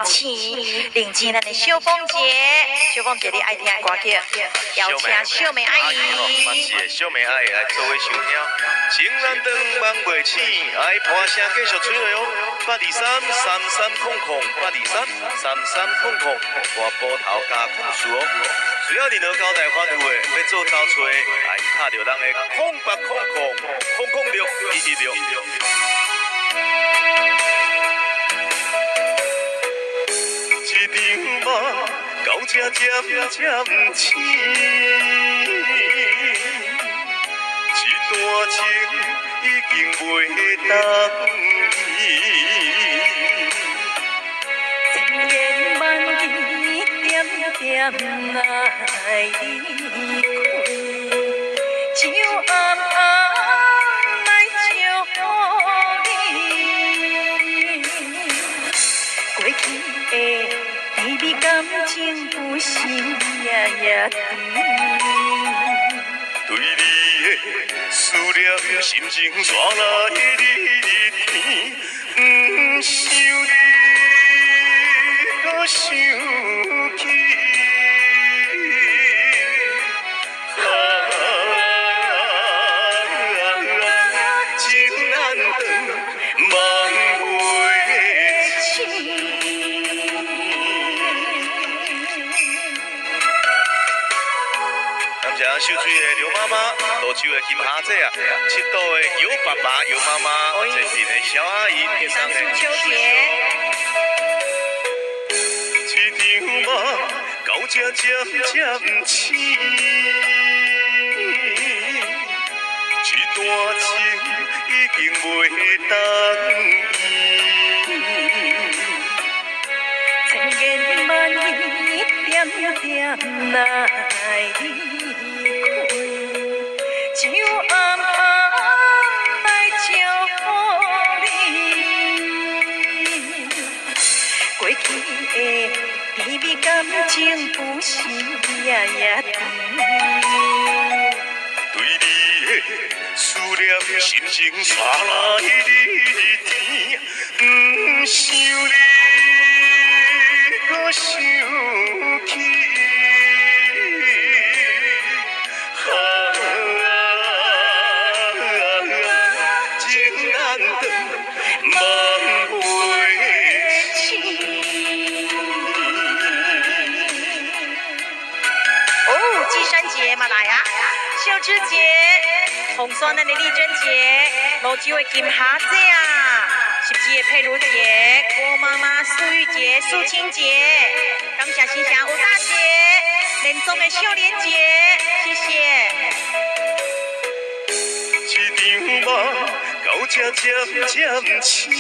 起迎接咱的小凤姐，小凤姐你爱听的歌曲，邀请小妹阿姨。嘛是小妹阿姨来做位收听。情人灯梦袂醒，爱歌声继续吹落哦。8233300，8233300，我波头加控诉哦。只要你能交代法律的，要做招吹，爱卡着咱的0800006116。一场梦到这渐渐醒，一段情已经袂当依。千言万语点点来离开，就暗暗来祝你。过去的甜蜜感情不是夜夜甜，对你的思念心情带来日天，不想你，搁想起。情难断，梦袂醒。感谢秀水的刘妈妈，泸州的金虾姐啊，七岛的尤爸爸、尤妈妈，前镇的小阿姨，天上的秋姐。一场梦到这渐渐醒，一段情已经袂当依。千言万语点点来离开，就暗暗来祝你。过去的甜蜜感情不是夜夜甜，对你的思念心情带来日天，不想你，搁想起。情难断，梦袂醒。哦，季珊姐嘛来啊，秀芝姐，红山咱的丽珍姐，泸州的金霞姐啊，十七的佩如姐，郭妈妈苏玉姐、苏青姐，感谢新乡吴大姐，连中的秀莲姐，谢谢。一场梦到这渐渐醒，一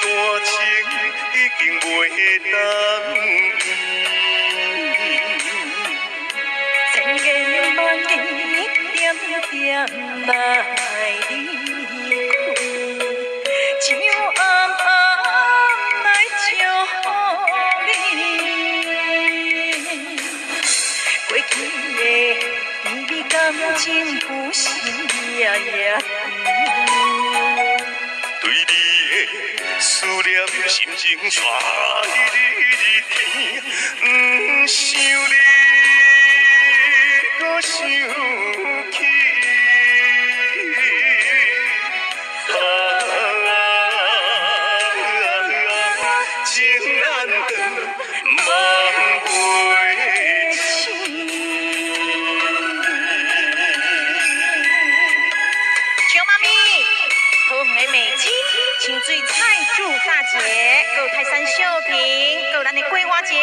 段情已经袂当依。千言万语点点来离开，就暗暗来祝你。过去的甜蜜感情不是夜夜甜，对你的思念心情带来日天，不想你，搁想起。情难断，梦袂醒。秋妈咪，桃园的美姬，清水菜祝大姐，还有泰山秀婷，还有咱的桂花姐。